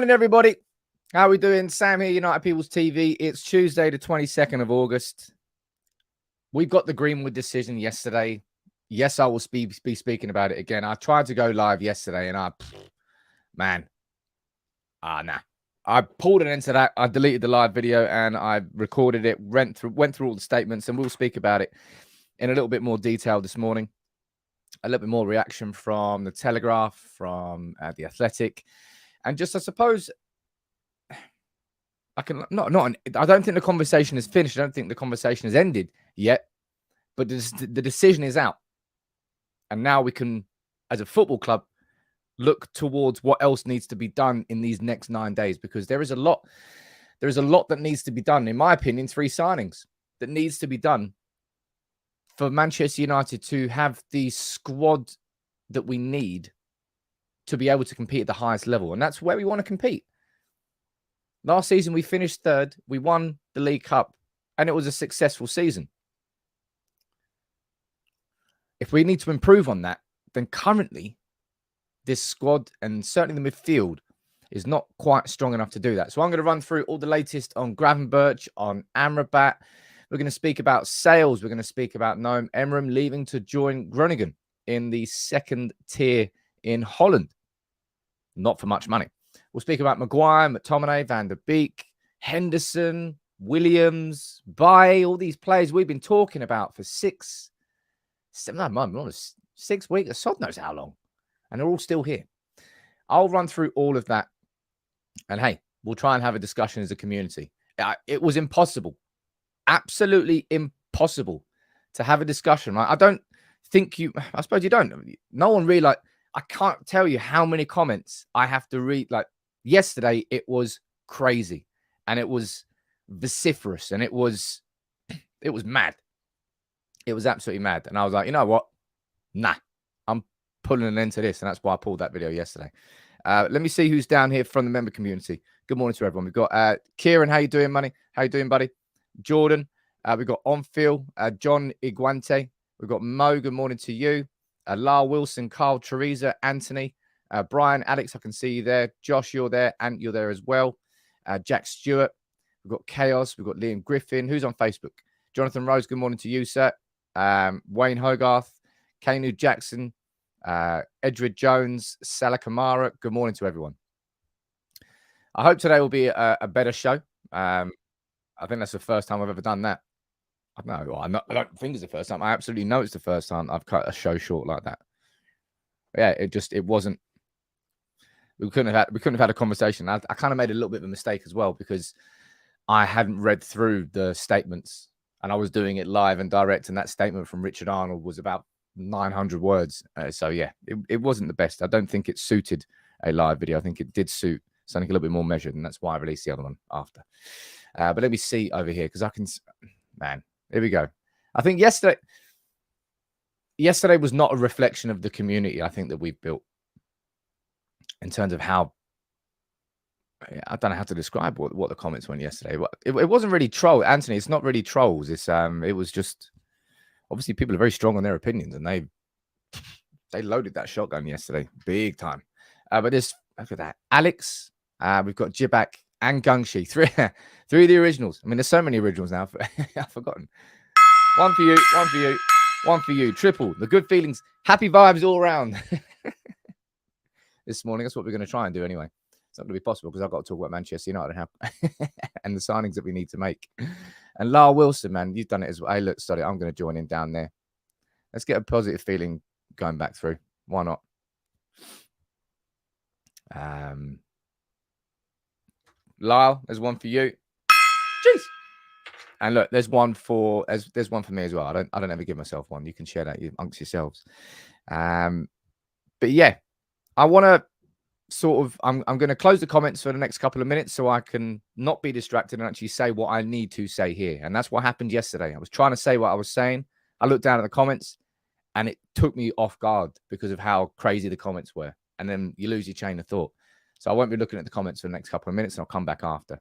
morning, everybody. How are we doing? Sam here, United People's TV. It's Tuesday, the 22nd of August. We got the Greenwood decision yesterday. Yes, I will be speaking about it again. I tried to go live yesterday, and I pulled an end to that. I deleted the live video, and I recorded it, went through all the statements, and we'll speak about it in a little bit more detail this morning. A little bit more reaction from the Telegraph, from the Athletic, and just, I suppose, I don't think the conversation is finished. I don't think the conversation has ended yet, but the decision is out. And now we can, as a football club, look towards what else needs to be done in these next 9 days, because there is a lot that needs to be done. In my opinion, 3 signings that needs to be done for Manchester United to have the squad that we need to be able to compete at the highest level. And that's where we want to compete. Last season, we finished 3rd. We won the League Cup, and it was a successful season. If we need to improve on that, then currently this squad, and certainly the midfield, is not quite strong enough to do that. So I'm going to run through all the latest on Gravenberch, on Amrabat. We're going to speak about sales. We're going to speak about Noam Emeran leaving to join Groningen in the 2nd tier in Holland. Not for much money. We'll speak about Maguire, McTominay, Van der Beek, Henderson, Williams, Baye, all these players we've been talking about for 6 weeks. Sod knows how long. And they're all still here. I'll run through all of that. And hey, we'll try and have a discussion as a community. It was impossible. Absolutely impossible to have a discussion. Right? I suppose you don't. No one really, I can't tell you how many comments I have to read. Yesterday, it was crazy, and it was vociferous, and it was mad. It was absolutely mad. And I was like, you know what? Nah, I'm pulling an end to this. And that's why I pulled that video yesterday. Let me see who's down here from the member community. Good morning to everyone. We've got Kieran. How you doing, money? How you doing, buddy? Jordan. We've got Onfield, John Iguante. We've got Mo. Good morning to you. Lyle Wilson, Carl, Teresa, Anthony, Brian, Alex, I can see you there. Josh, you're there. And you're there as well. Jack Stewart. We've got Chaos. We've got Liam Griffin. Who's on Facebook? Jonathan Rose, good morning to you, sir. Wayne Hogarth, Kanu Jackson, Edred Jones, Salah Kamara. Good morning to everyone. I hope today will be a better show. I think that's the first time I've ever done that. I don't think it's the first time. I absolutely know it's the first time I've cut a show short like that. Yeah, it wasn't. We couldn't have had a conversation. I kind of made a little bit of a mistake as well, because I hadn't read through the statements, and I was doing it live and direct. And that statement from Richard Arnold was about 900 words. So yeah, it wasn't the best. I don't think it suited a live video. I think it did suit something a little bit more measured, and that's why I released the other one after. But let me see over here, because here we go. I think yesterday was not a reflection of the community, I think, that we've built, in terms of how, I don't know how to describe what the comments went yesterday. It wasn't really troll, Anthony. It's not really trolls. It was just, obviously people are very strong on their opinions, and they loaded that shotgun yesterday, big time. But look at that, Alex. We've got Jibak and Gungshi, three of the originals. I mean, there's so many originals now. I've forgotten. One for you, one for you, one for you. Triple. The good feelings, happy vibes all around. This morning, that's what we're going to try and do anyway. It's not going to be possible because I've got to talk about Manchester United and the signings that we need to make. And Lyle Wilson, man, you've done it as well. Hey, look, sorry, I'm going to join in down there. Let's get a positive feeling going back through. Why not? Lyle, there's one for you. Jeez. And look, there's one for me as well. I don't ever give myself one. You can share that amongst yourselves. But yeah, I want to I'm going to close the comments for the next couple of minutes so I can not be distracted and actually say what I need to say here. And that's what happened yesterday. I was trying to say what I was saying. I looked down at the comments and it took me off guard because of how crazy the comments were. And then you lose your chain of thought. So I won't be looking at the comments for the next couple of minutes, and I'll come back after.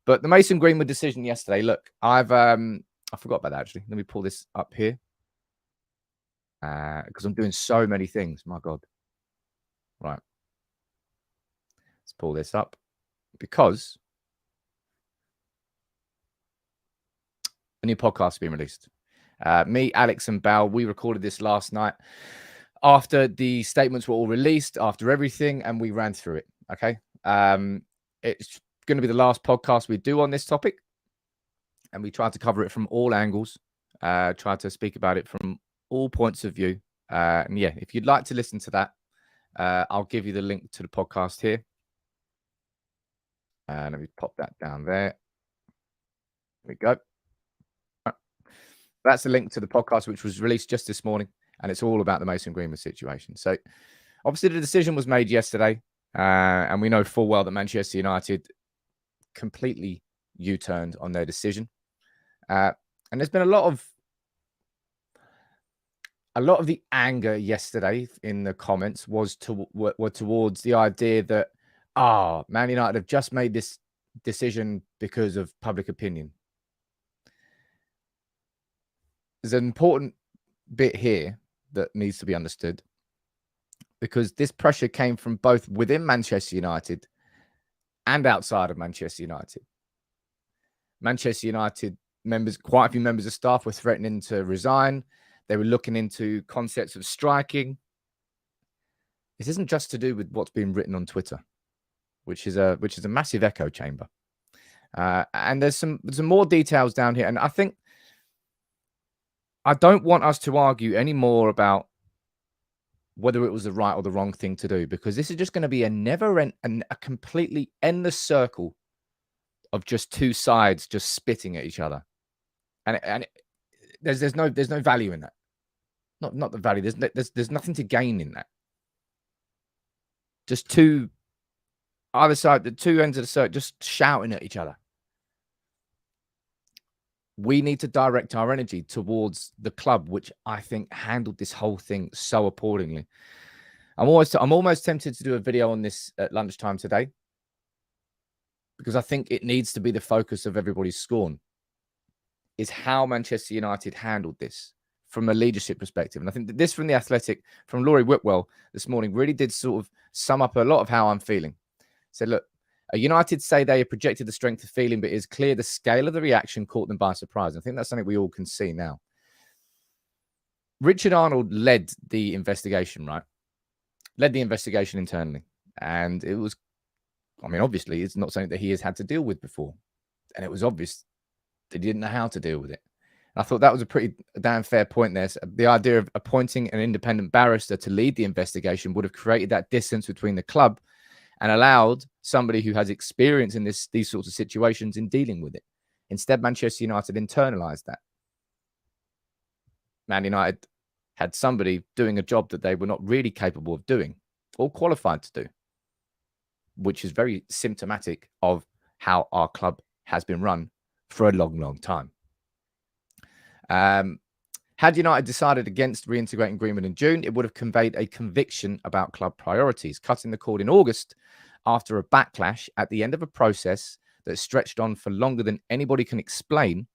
But the Mason Greenwood decision yesterday, look, I forgot about that actually. Let me pull this up here. Because I'm doing so many things. My God. Right. Let's pull this up. because a new podcast has been released. Me, Alex, and Bal, we recorded this last night after the statements were all released, after everything, and we ran through it. Okay. It's going to be the last podcast we do on this topic, and we try to cover it from all angles, try to speak about it from all points of view. And yeah, if you'd like to listen to that, I'll give you the link to the podcast here. And let me pop that down there. There we go. That's the link to the podcast, which was released just this morning, and it's all about the Mason Greenwood situation. So obviously the decision was made yesterday, and we know full well that Manchester United completely U-turned on their decision. And there's been a lot of the anger yesterday in the comments was towards the idea that, Man United have just made this decision because of public opinion. There's an important bit here that needs to be understood, because this pressure came from both within Manchester United and outside of Manchester United. Manchester United members, quite a few members of staff, were threatening to resign. They were looking into concepts of striking. This isn't just to do with what's been written on Twitter, which is a massive echo chamber. And there's some more details down here, and I don't want us to argue any more about whether it was the right or the wrong thing to do, because this is just going to be a completely endless circle of just two sides just spitting at each other, and there's no value in that. Not the value. There's nothing to gain in that. Just either side, the two ends of the circle, just shouting at each other. We need to direct our energy towards the club, which I think handled this whole thing so appallingly. I'm almost tempted to do a video on this at lunchtime today, because I think it needs to be the focus of everybody's scorn, is how Manchester United handled this from a leadership perspective. And I think that this from The Athletic, from Laurie Whitwell this morning, really did sort of sum up a lot of how I'm feeling. Said, look, United say they have projected the strength of feeling, but it is clear the scale of the reaction caught them by surprise. I think that's something we all can see now. Richard Arnold led the investigation, right? Led the investigation internally. And it was, obviously, it's not something that he has had to deal with before. And it was obvious that he didn't know how to deal with it. And I thought that was a pretty damn fair point there. So the idea of appointing an independent barrister to lead the investigation would have created that distance between the club and allowed somebody who has experience in these sorts of situations in dealing with it. Instead, Manchester United internalized that. Man United had somebody doing a job that they were not really capable of doing or qualified to do, which is very symptomatic of how our club has been run for a long, long time. Had United decided against reintegrating Greenwood in June, it would have conveyed a conviction about club priorities. Cutting the cord in August after a backlash at the end of a process that stretched on for longer than anybody can explain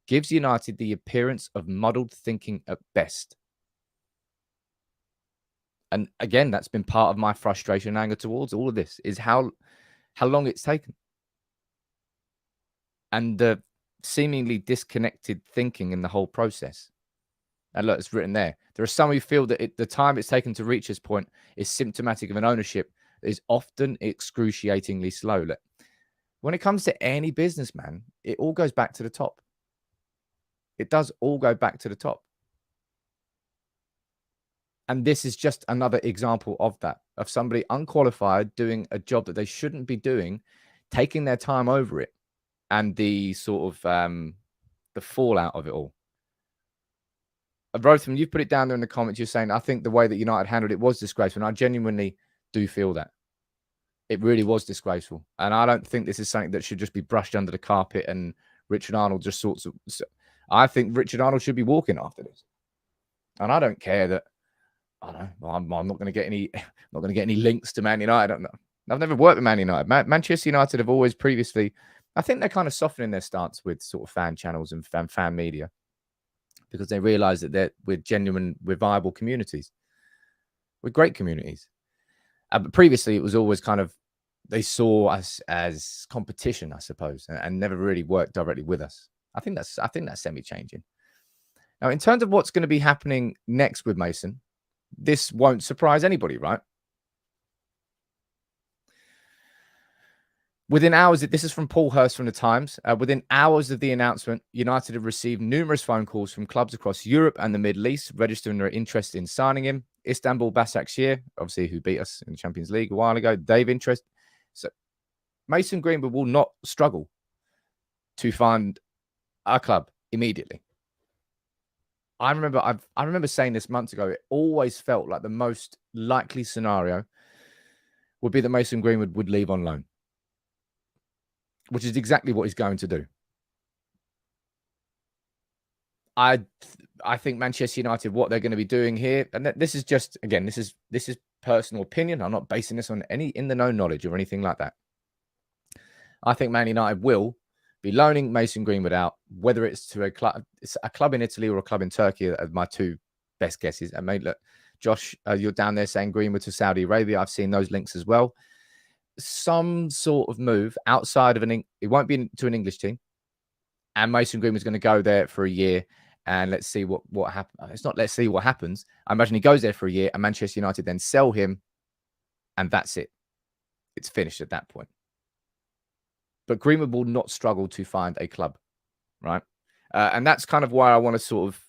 gives United the appearance of muddled thinking at best. And again, that's been part of my frustration and anger towards all of this, is how long it's taken. And the seemingly disconnected thinking in the whole process. And look, it's written there. There are some who feel that the time it's taken to reach this point is symptomatic of an ownership that is often excruciatingly slow. Look, when it comes to any businessman, it all goes back to the top. It does all go back to the top. And this is just another example of that, of somebody unqualified doing a job that they shouldn't be doing, taking their time over it, and the sort of the fallout of it all. Rotham, you've put it down there in the comments. You're saying, I think the way that United handled it was disgraceful. And I genuinely do feel that. It really was disgraceful. And I don't think this is something that should just be brushed under the carpet and Richard Arnold just sorts of... I think Richard Arnold should be walking after this. And I don't care that... I don't know. Well, I'm not going to get any links to Man United. I don't know. I've never worked with Man United. Manchester United have always previously... I think they're kind of softening their stance with sort of fan channels and fan media, because they realize that we're viable communities. We're great communities. But previously, it was always kind of they saw us as competition, I suppose, and never really worked directly with us. I think that's semi-changing. Now, in terms of what's going to be happening next with Mason, this won't surprise anybody, right? Within hours, this is from Paul Hurst from the Times. Within hours of the announcement, United have received numerous phone calls from clubs across Europe and the Middle East, registering their interest in signing him. Istanbul Başakşehir, obviously, who beat us in the Champions League a while ago, they've interest. So Mason Greenwood will not struggle to find a club immediately. I remember saying this months ago. It always felt like the most likely scenario would be that Mason Greenwood would leave on loan, which is exactly what he's going to do. I think Manchester United, what they're going to be doing here, and this is just, again, this is personal opinion. I'm not basing this on any in-the-know knowledge or anything like that. I think Man United will be loaning Mason Greenwood out, whether it's to a club in Italy or a club in Turkey, are my two best guesses. And mate, look, Josh, you're down there saying Greenwood to Saudi Arabia. I've seen those links as well. Some sort of move outside of it won't be to an English team, and Mason Greenwood's going to go there for a year, and let's see what happens. It's not let's see what happens. I imagine he goes there for a year, and Manchester United then sell him, and that's it. It's finished at that point. But Greenwood will not struggle to find a club, right? And that's kind of why I want to sort of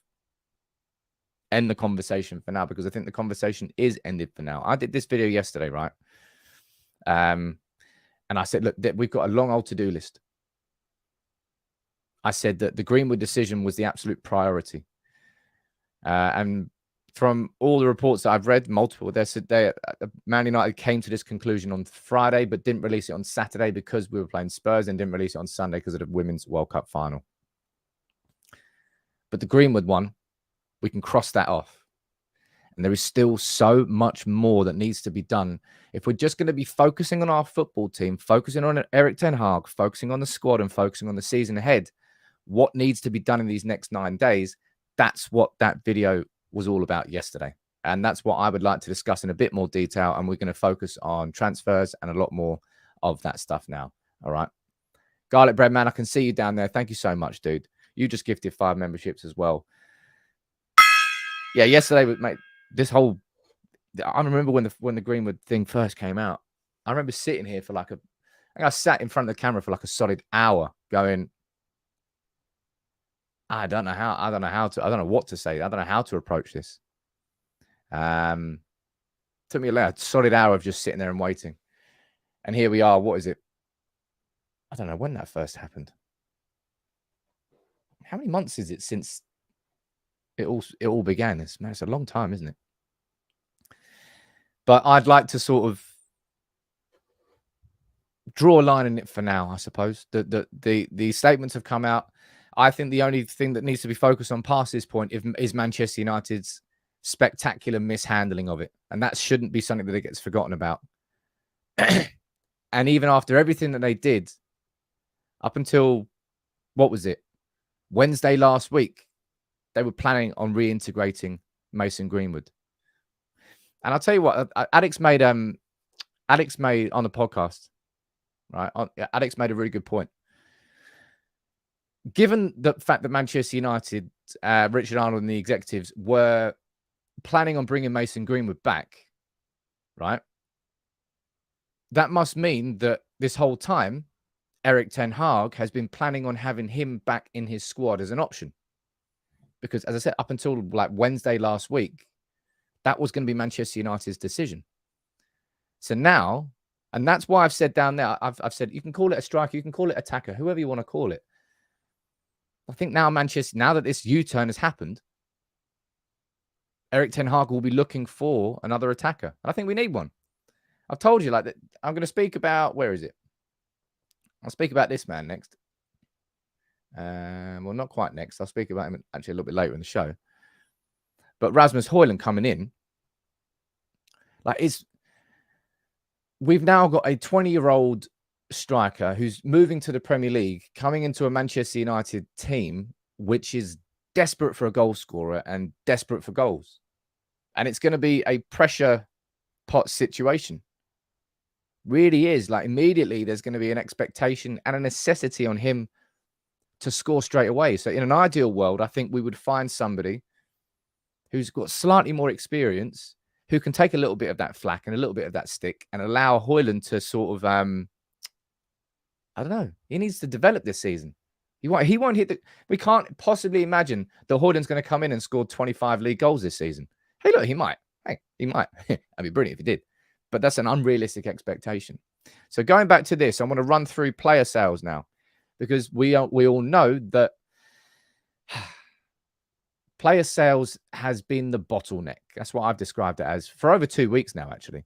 end the conversation for now, because I think the conversation is ended for now. I did this video yesterday, right? And I said, look, we've got a long old to-do list. I said that the Greenwood decision was the absolute priority. And from all the reports that I've read, multiple, they said Man United came to this conclusion on Friday, but didn't release it on Saturday because we were playing Spurs, and didn't release it on Sunday because of the Women's World Cup final. But the Greenwood one, we can cross that off. And there is still so much more that needs to be done. If we're just going to be focusing on our football team, focusing on Erik ten Hag, focusing on the squad, and focusing on the season ahead, what needs to be done in these next 9 days, that's what that video was all about yesterday. And that's what I would like to discuss in a bit more detail. And we're going to focus on transfers and a lot more of that stuff now. All right. Garlic Bread Man, I can see you down there. Thank you so much, dude. You just gifted 5 memberships as well. Yeah, yesterday, mate, this whole... I remember when the Greenwood thing first came out. I remember sitting here for I sat in front of the camera for like a solid hour going, I don't know what to say. I don't know how to approach this. Took me a solid hour of just sitting there and waiting. And here we are. What is it? I don't know when that first happened. How many months is it since it all began? It's a long time, isn't it? But I'd like to sort of draw a line in it for now, I suppose. The statements have come out. I think the only thing that needs to be focused on past this point is Manchester United's spectacular mishandling of it. And that shouldn't be something that gets forgotten about. And even after everything that they did, up until, what was it? Wednesday last week, they were planning on reintegrating Mason Greenwood. And I'll tell you what, Alex made on the podcast, right? Alex made a really good point. Given the fact that Manchester United, Richard Arnold and the executives were planning on bringing Mason Greenwood back, right? That must mean that this whole time, Erik ten Hag has been planning on having him back in his squad as an option. Because, as I said, up until like Wednesday last week, that was going to be Manchester United's decision. So now, and that's why I've said down there, I've said, you can call it a striker, you can call it attacker, whoever you want to call it. I think now now that this U-turn has happened, Erik ten Hag will be looking for another attacker. And I think we need one. I've told you, like, that I'm going to speak about, where is it? I'll speak about this man next. Well, not quite next. I'll speak about him actually a little bit later in the show. But Rasmus Højlund coming in, like, we've now got a 20-year-old striker who's moving to the Premier League, coming into a Manchester United team which is desperate for a goal scorer and desperate for goals. And it's going to be a pressure pot situation. Really is. Like, immediately, there's going to be an expectation and a necessity on him to score straight away. So in an ideal world, I think we would find somebody who's got slightly more experience, who can take a little bit of that flack and a little bit of that stick and allow Højlund to sort of, I don't know, he needs to develop this season. He won't hit the, we can't possibly imagine that Højlund's going to come in and score 25 league goals this season. Hey, look, he might. Hey, he might. That'd be brilliant if he did. But that's an unrealistic expectation. So going back to this, I want to run through player sales now, because we all know that player sales has been the bottleneck. That's what I've described it as for over 2 weeks now, actually.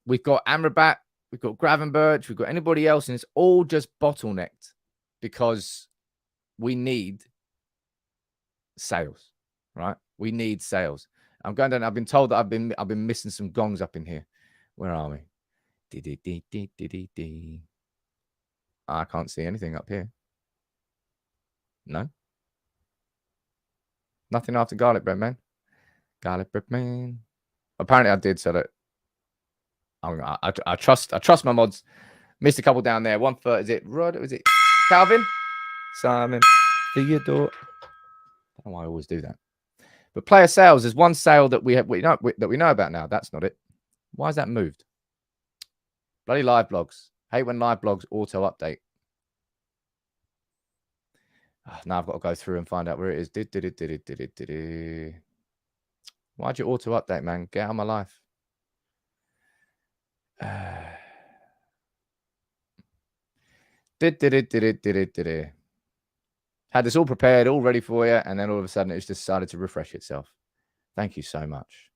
We've got Amrabat, we've got Gravenberch, we've got anybody else, and it's all just bottlenecked because we need sales, right? We need sales. I'm going down. I've been told that I've been missing some gongs up in here. Where are we? I can't see anything up here. No. Nothing after garlic bread, man. Garlic bread, man. Apparently, I did sell it. I trust my mods. Missed a couple down there. 1/3. Is it Rod? Is it Calvin? Simon? Theodore? I don't know why I always do that. But player sales, there's one sale that we know about now. That's not it. Why has that moved? Bloody live blogs. Hate when live blogs auto update. Now I've got to go through and find out where it is. Why'd you auto update, man? Get out of my life. Had this all prepared, all ready for you, and then all of a sudden it's decided to refresh itself. Thank you so much.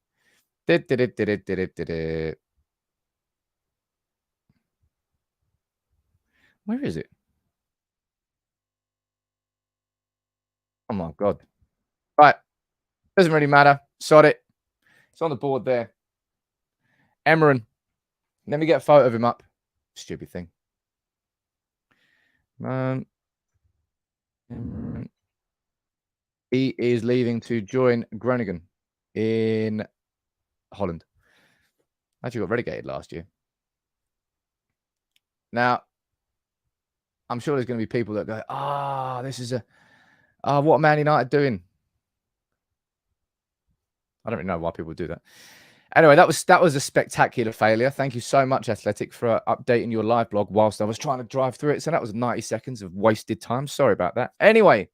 Where is it? Oh my God. Right. Doesn't really matter. Sod it. It's on the board there. Emeran. Let me get a photo of him up. Stupid thing. He is leaving to join Groningen in Holland. Actually got relegated last year. Now, I'm sure there's going to be people that go, this is what Man United doing? I don't really know why people do that. Anyway, that was a spectacular failure. Thank you so much, Athletic, for updating your live blog whilst I was trying to drive through it. So that was 90 seconds of wasted time. Sorry about that. Anyway,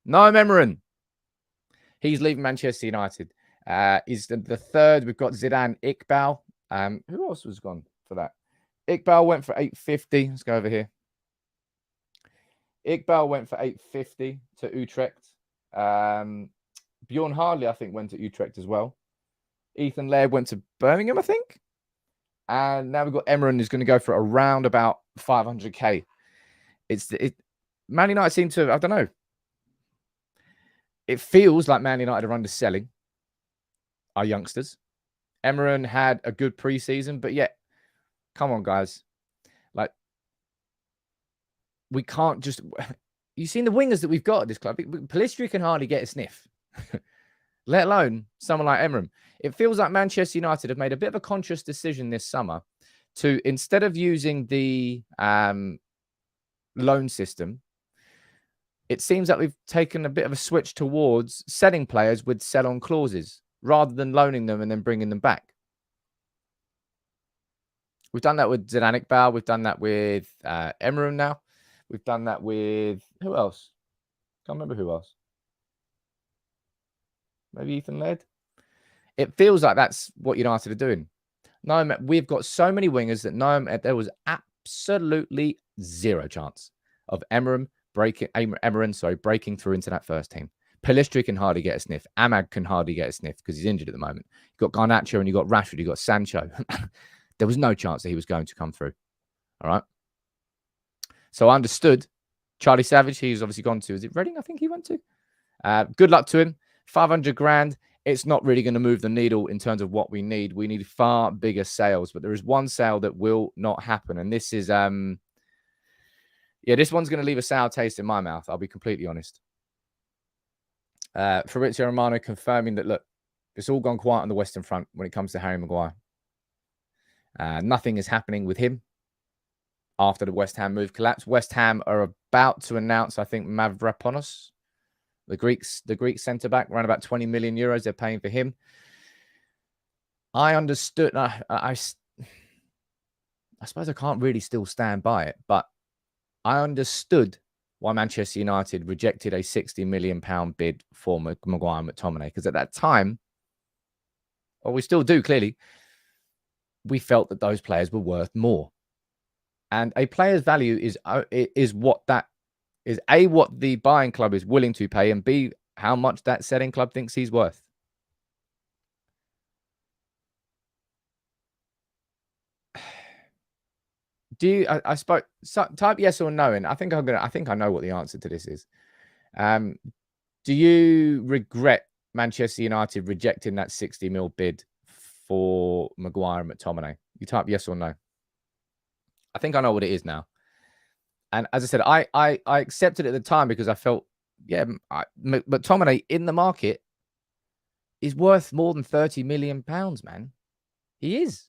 Noam Emeran. He's leaving Manchester United. He's the third. We've got Zidane Iqbal. Who else was gone for that? Iqbal went for 850. Let's go over here. Iqbal went for 850 to Utrecht. Bjorn Hardley, I think, went to Utrecht as well. Ethan Laird went to Birmingham, I think. And now we've got Emeran, who's going to go for around about 500k. Man United seem to, I don't know. It feels like Man United are underselling our youngsters. Emeran had a good preseason, but yet, come on, guys. Like, we can't just... You've seen the wingers that we've got at this club. Pellistri can hardly get a sniff, let alone someone like Emeran. It feels like Manchester United have made a bit of a conscious decision this summer to, instead of using the loan system, it seems like we've taken a bit of a switch towards selling players with sell-on clauses rather than loaning them and then bringing them back. We've done that with Zidane Iqbal. We've done that with Emeran now. We've done that with... Who else? Can't remember who else. Maybe Ethan Laird. It feels like that's what United are doing. No, we've got so many wingers that there was absolutely zero chance of Emeran breaking through into that first team. Pellistri can hardly get a sniff. Ahmad can hardly get a sniff because he's injured at the moment. You've got Garnacho and you've got Rashford, you've got Sancho. There was no chance that he was going to come through. All right. So I understood. Charlie Savage, he's obviously gone to, is it Reading? I think he went to. Good luck to him. 500 grand. It's not really going to move the needle in terms of what we need. We need far bigger sales, but there is one sale that will not happen. And this is, this one's going to leave a sour taste in my mouth. I'll be completely honest. Fabrizio Romano confirming that, look, it's all gone quiet on the Western Front when it comes to Harry Maguire. Nothing is happening with him after the West Ham move collapsed. West Ham are about to announce, I think, Mavropanos, the Greek centre-back, around about 20 million euros they're paying for him. I understood. I suppose I can't really still stand by it, but I understood why Manchester United rejected a £60 million bid for Maguire and McTominay, because at that time, or we still do clearly, we felt that those players were worth more. And a player's value is what that is, A, what the buying club is willing to pay, and B, how much that selling club thinks he's worth. Do you? I spoke. Type yes or no, and I think I know what the answer to this is. Do you regret Manchester United rejecting that 60 mil bid for Maguire and McTominay? You type yes or no. I think I know what it is now. And as I said, I accepted it at the time because I felt, yeah, McTominay in the market is worth more than £30 million, man. He is.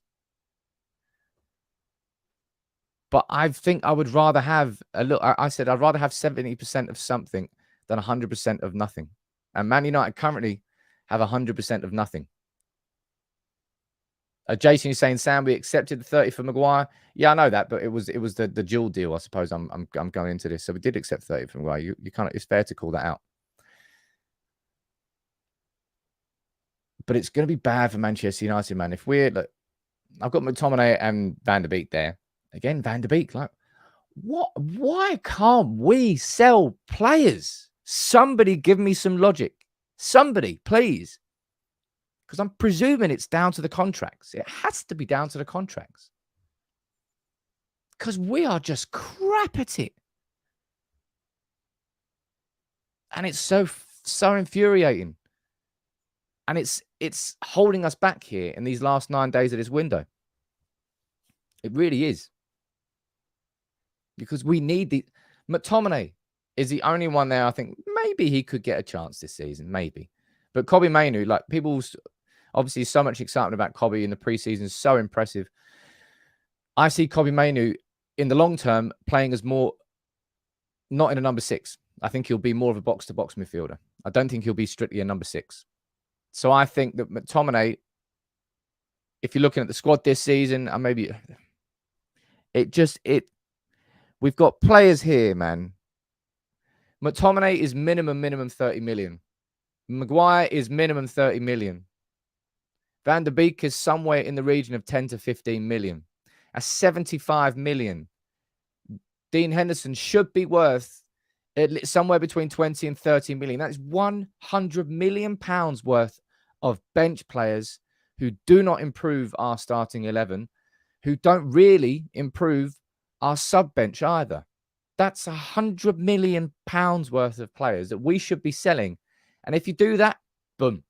But I think I would rather have a look. I said I'd rather have 70% of something than 100% of nothing. And Man United currently have 100% of nothing. Jason, you're saying, Sam, we accepted the 30 for Maguire. Yeah, I know that, but it was the dual deal, I suppose. I'm going into this, so we did accept 30 for Maguire. You kind of, it's fair to call that out. But it's going to be bad for Manchester United, man. If we're look, I've got McTominay and Van der Beek there. Again, Van der Beek, like, what? Why can't we sell players? Somebody give me some logic. Somebody, please. Because I'm presuming it's down to the contracts. It has to be down to the contracts. Because we are just crap at it. And it's so infuriating. And it's holding us back here in these last 9 days of this window. It really is. Because we need the... McTominay is the only one there. I think maybe he could get a chance this season. Maybe. But Kobbie Mainoo, like, people... Obviously, so much excitement about Kobbie in the preseason. So impressive. I see Kobbie Mainoo in the long term playing as more... Not in a number 6. I think he'll be more of a box-to-box midfielder. I don't think he'll be strictly a number 6. So I think that McTominay, if you're looking at the squad this season, and maybe... We've got players here, man. McTominay is minimum 30 million. Maguire is minimum 30 million. Van der Beek is somewhere in the region of 10 to 15 million. That's 75 million. Dean Henderson should be worth somewhere between 20 and 30 million. That is 100 million pounds worth of bench players who do not improve our starting 11, who don't really improve our sub-bench either. That's 100 million pounds worth of players that we should be selling. And if you do that, boom,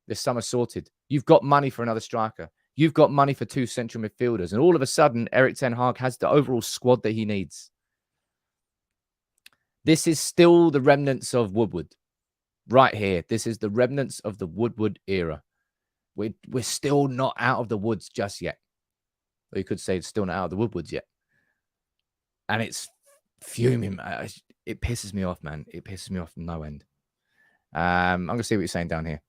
this summer sorted. You've got money for another striker. You've got money for 2 central midfielders. And all of a sudden, Erik ten Hag has the overall squad that he needs. This is still the remnants of Woodward. Right here. This is the remnants of the Woodward era. We're still not out of the woods just yet. Or you could say it's still not out of the Woodwards yet. And it's fuming. It pisses me off, man. It pisses me off no end. I'm going to see what you're saying down here.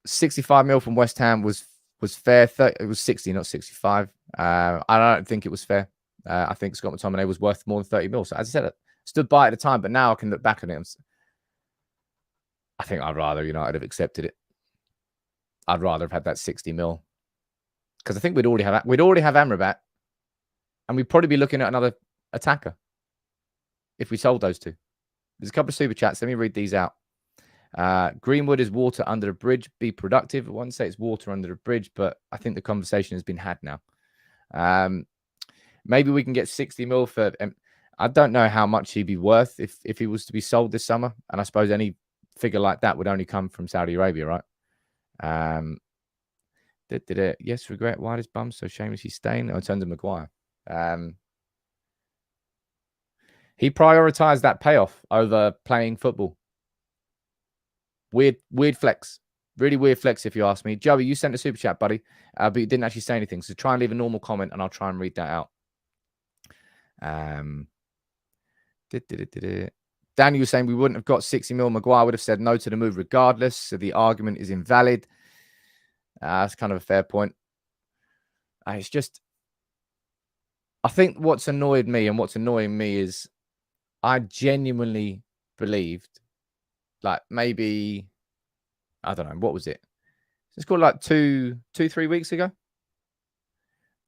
65 mil from West Ham was fair. It was 60, not 65. I don't think it was fair. I think Scott McTominay was worth more than 30 mil. So as I said, I stood by at the time, but now I can look back on it. I think I'd rather United have accepted it. I'd rather have had that 60 mil. Because I think we'd already have Amrabat, and we'd probably be looking at another attacker if we sold those two. There's a couple of super chats. Let me read these out. Greenwood is water under a bridge. Be productive. I wouldn't say it's water under a bridge, but I think the conversation has been had now. Maybe we can get 60 mil for... I don't know how much he'd be worth if he was to be sold this summer. And I suppose any figure like that would only come from Saudi Arabia, right? Yes, regret. Why does Bum so shamelessly staying? Oh, in terms of Maguire. He prioritized that payoff over playing football. Weird flex. Really weird flex, if you ask me. Joey, you sent a super chat, buddy, but you didn't actually say anything. So try and leave a normal comment, and I'll try and read that out. Daniel was saying we wouldn't have got 60 mil. Maguire would have said no to the move regardless. So the argument is invalid. That's kind of a fair point. It's just, I think what's annoyed me and what's annoying me is I genuinely believed, like maybe, I don't know, what was it? It's called like 3 weeks ago.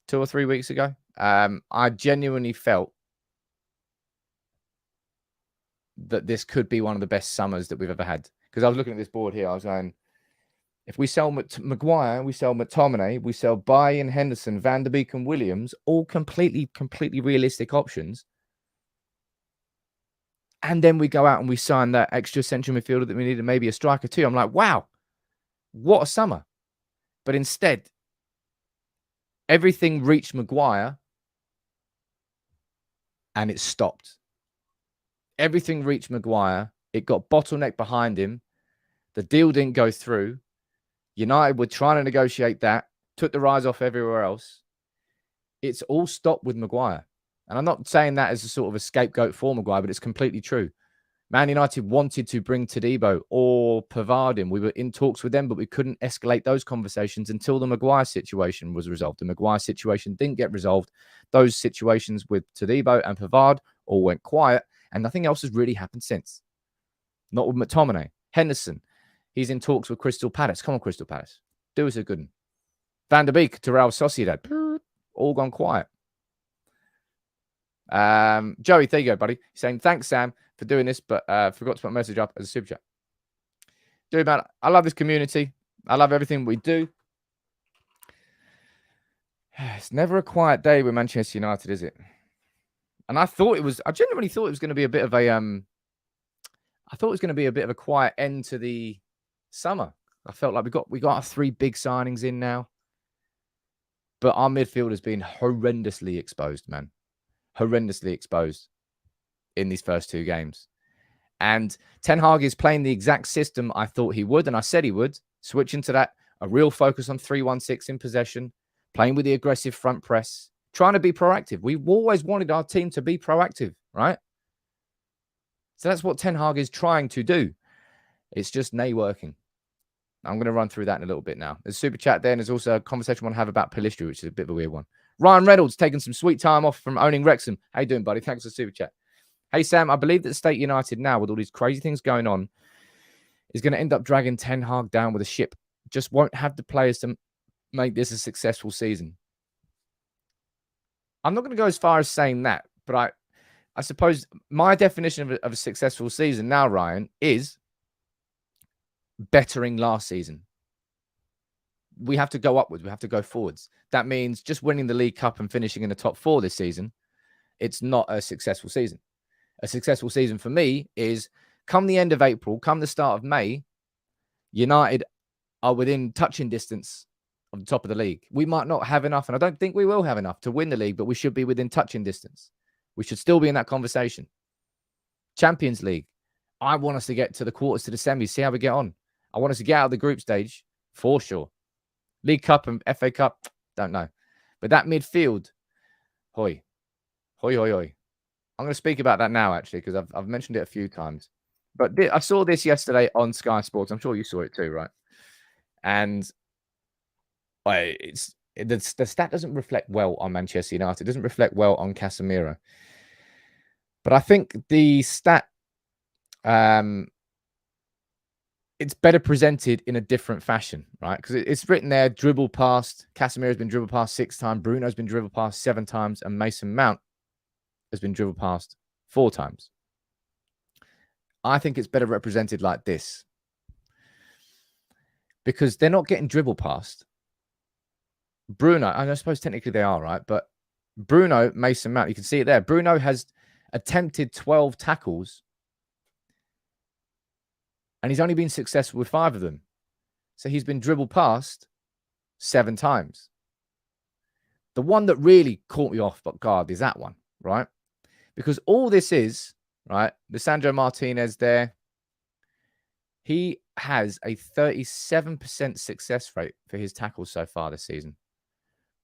2 or 3 weeks ago. I genuinely felt that this could be one of the best summers that we've ever had. Because I was looking at this board here. I was going, if we sell Maguire, we sell McTominay, we sell Bailly and Henderson, Van der Beek and Williams, all completely realistic options. And then we go out and we sign that extra central midfielder that we needed, maybe a striker too. I'm like, wow, what a summer. But instead, everything reached Maguire and it stopped. Everything reached Maguire. It got bottleneck behind him. The deal didn't go through. United were trying to negotiate that, took the rise off everywhere else. It's all stopped with Maguire. And I'm not saying that as a sort of a scapegoat for Maguire, but it's completely true. Man United wanted to bring Todibo or Pavard in. We were in talks with them, but we couldn't escalate those conversations until the Maguire situation was resolved. The Maguire situation didn't get resolved. Those situations with Todibo and Pavard all went quiet, and nothing else has really happened since. Not with McTominay. Henderson, he's in talks with Crystal Palace. Come on, Crystal Palace. Do us a good one. Van der Beek to Real Sociedad. All gone quiet. Joey, there you go, buddy. He's saying, thanks, Sam, for doing this, but forgot to put a message up as a super chat. Dude, man, I love this community. I love everything we do. It's never a quiet day with Manchester United, is it? And I genuinely thought it was going to be a bit of a, a quiet end to the summer. I felt like we got our 3 big signings in now. But our midfield has been horrendously exposed, man. Horrendously exposed in these first 2 games. And Ten Hag is playing the exact system I thought he would, and I said he would, switching to that, a real focus on 3-1-6 in possession, playing with the aggressive front press, trying to be proactive. We've always wanted our team to be proactive, right? So that's what Ten Hag is trying to do. It's just nay working. I'm going to run through that in a little bit now. There's a super chat there, and there's also a conversation I want to have about Pellistri, which is a bit of a weird one. Ryan Reynolds taking some sweet time off from owning Wrexham. How you doing, buddy? Thanks for the super chat. Hey, Sam, I believe that State United now, with all these crazy things going on, is going to end up dragging Ten Hag down with a ship. Just won't have the players to make this a successful season. I'm not going to go as far as saying that, but I suppose my definition of a successful season now, Ryan, is bettering last season. We have to go upwards. We have to go forwards. That means just winning the League Cup and finishing in the top 4 this season. It's not a successful season. A successful season for me is come the end of April, come the start of May, United are within touching distance of the top of the league. We might not have enough, and I don't think we will have enough to win the league, but we should be within touching distance. We should still be in that conversation. Champions League. I want us to get to the quarters, to the semis, see how we get on. I want us to get out of the group stage for sure. League Cup and FA Cup, don't know. But that midfield, hoi. I'm going to speak about that now, actually, because I've mentioned it a few times. But I saw this yesterday on Sky Sports. I'm sure you saw it too, right? And the stat doesn't reflect well on Manchester United. It doesn't reflect well on Casemiro. But I think the stat, it's better presented in a different fashion, right? Because it's written there, dribble past. Casemiro's been dribbled past 6 times. Bruno's been dribbled past 7 times. And Mason Mount has been dribbled past 4 times. I think it's better represented like this. Because they're not getting dribbled past. Bruno, I suppose technically they are, right? But Bruno, Mason Mount, you can see it there. Bruno has attempted 12 tackles. And he's only been successful with 5 of them. So he's been dribbled past 7 times. The one that really caught me off guard is that one, right? Because all this is, right, Lisandro Martinez there, he has a 37% success rate for his tackles so far this season.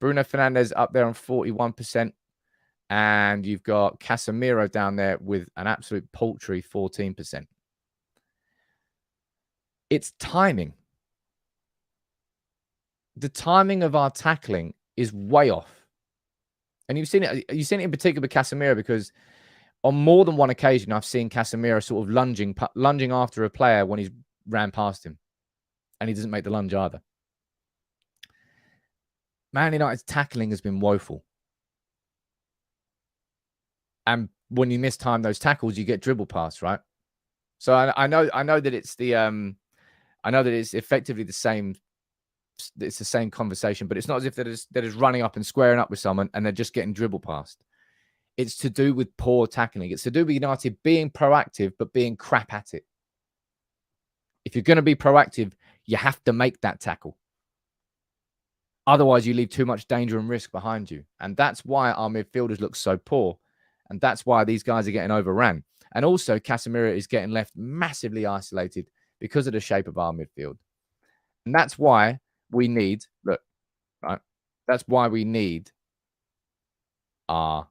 Bruno Fernandes up there on 41%. And you've got Casemiro down there with an absolute paltry 14%. It's timing. The timing of our tackling is way off. And you've seen it in particular with Casemiro, because on more than one occasion, I've seen Casemiro sort of lunging after a player when he's ran past him. And he doesn't make the lunge either. Man United's tackling has been woeful. And when you mistime those tackles, you get dribble past, right? So I know that it's I know that it's effectively the same. It's the same conversation, but it's not as if they're just running up and squaring up with someone and they're just getting dribble past. It's to do with poor tackling. It's to do with United being proactive, but being crap at it. If you're going to be proactive, you have to make that tackle. Otherwise, you leave too much danger and risk behind you. And that's why our midfielders look so poor. And that's why these guys are getting overran. And also, Casemiro is getting left massively isolated because of the shape of our midfield. And that's why we need, look, right? That's why we need our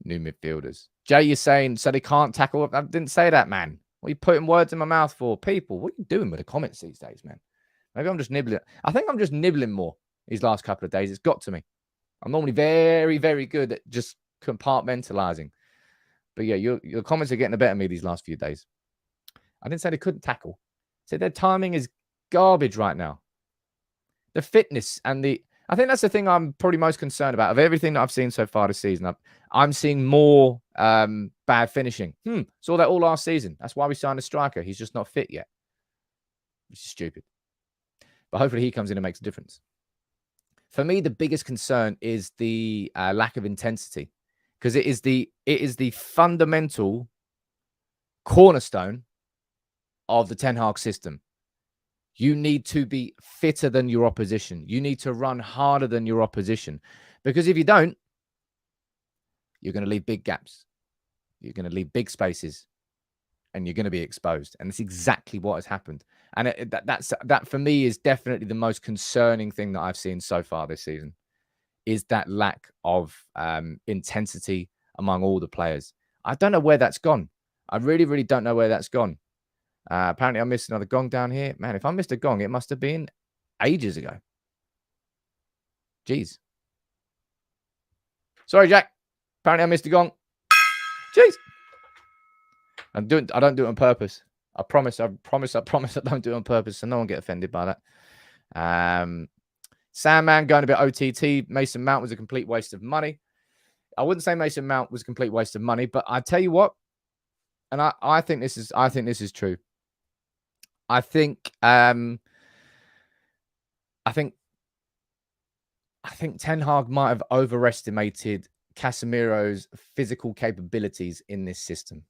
new midfielders. Jay, you're saying, so they can't tackle? I didn't say that, man. What are you putting words in my mouth for? People, what are you doing with the comments these days, man? Maybe I'm just nibbling. I think I'm just nibbling more these last couple of days. It's got to me. I'm normally very, very good at just compartmentalizing. But yeah, your comments are getting the better of me these last few days. I didn't say they couldn't tackle. I said their timing is garbage right now. The fitness and I think that's the thing I'm probably most concerned about. Of everything that I've seen so far this season, I'm seeing more bad finishing. Saw that all last season. That's why we signed a striker. He's just not fit yet, which is stupid. But hopefully he comes in and makes a difference. For me, the biggest concern is the lack of intensity, because it is the fundamental cornerstone of the Ten Hag system. You need to be fitter than your opposition. You need to run harder than your opposition, because if you don't, you're going to leave big gaps. You're going to leave big spaces, and you're going to be exposed. And it's exactly what has happened. And that for me is definitely the most concerning thing that I've seen so far this season, is that lack of intensity among all the players. I don't know where that's gone. I really, really don't know where that's gone. Apparently, I missed another gong down here. Man, if I missed a gong, it must have been ages ago. Jeez. Sorry, Jack. Apparently, I missed a gong. Jeez. I don't do it on purpose. I promise I don't do it on purpose, so no one get offended by that. Sandman going a bit OTT. Mason Mount was a complete waste of money. I wouldn't say Mason Mount was a complete waste of money, but I tell you what, and I think this is true. I think Ten Hag might have overestimated Casemiro's physical capabilities in this system,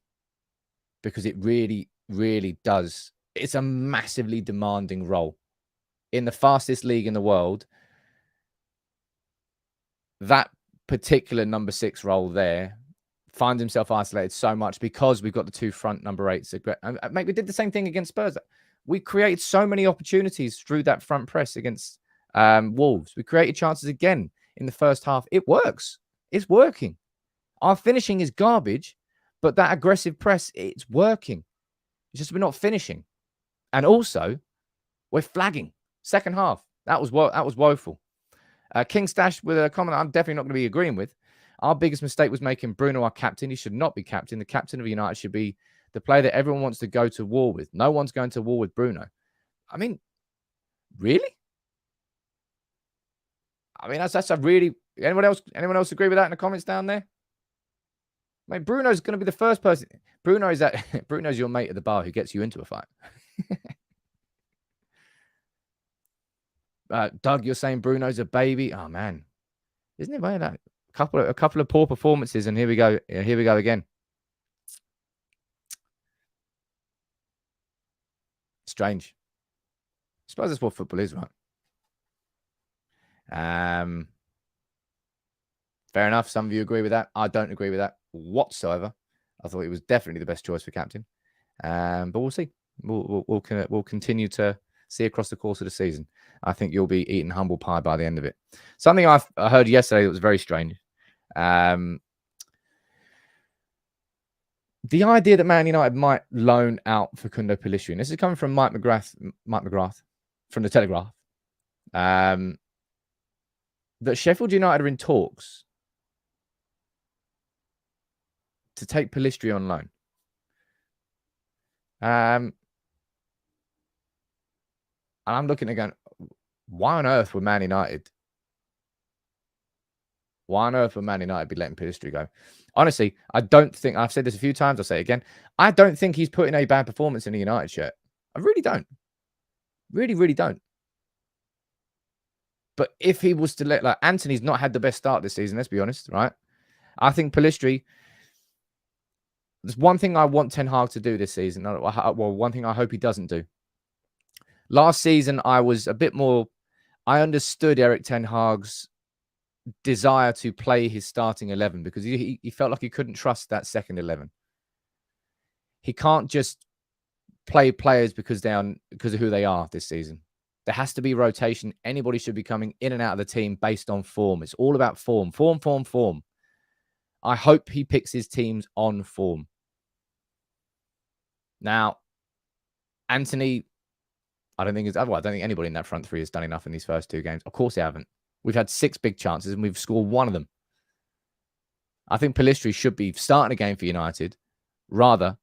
because it really, really does. It's a massively demanding role. In the fastest league in the world, that particular number 6 role there finds himself isolated so much because we've got the 2 front number 8s. Mate, we did the same thing against Spurs. We created so many opportunities through that front press against Wolves. We created chances again in the first half. It works. It's working. Our finishing is garbage, but that aggressive press, it's working. It's just we're not finishing. And also, we're flagging. Second half, that was woeful. King Stash with a comment I'm definitely not going to be agreeing with. Our biggest mistake was making Bruno our captain. He should not be captain. The captain of United should be the player that everyone wants to go to war with. No one's going to war with Bruno. I mean, really? I mean, that's a really... Anyone else agree with that in the comments down there? Mate, Bruno's going to be the first person. Bruno's your mate at the bar who gets you into a fight. Doug, you're saying Bruno's a baby. Oh man, isn't it funny that a couple of poor performances, and here we go. Here we go again. Strange. I suppose that's what football is, right? Fair enough. Some of you agree with that. I don't agree with that whatsoever. I thought it was definitely the best choice for captain. But we'll see. We'll continue to see across the course of the season. I think you'll be eating humble pie by the end of it. Something I heard yesterday that was very strange. The idea that Man United might loan out Facundo Pellistri, and this is coming from Mike McGrath from the Telegraph, that Sheffield United are in talks to take Pellistri on loan. And I'm looking again, why on earth would Man United? Why on earth would Man United be letting Pellistri go? Honestly, I don't think, I've said this a few times, I'll say it again, I don't think he's putting a bad performance in a United shirt. I really don't. Really, really don't. But if he was to let, like, Anthony's not had the best start this season, let's be honest, right? I think Pellistri, there's one thing I want Ten Hag to do this season. Well, one thing I hope he doesn't do. Last season, I was a bit more, I understood Erik Ten Hag's desire to play his starting 11 because he felt like he couldn't trust that second 11. He can't just play players because of who they are this season. There has to be rotation. Anybody should be coming in and out of the team based on form. It's all about form. Form. I hope he picks his teams on form. Now, Anthony, I don't think anybody in that front three has done enough in these first two games. Of course they haven't. We've had 6 big chances and we've scored one of them. I think Pellistri should be starting a game for United rather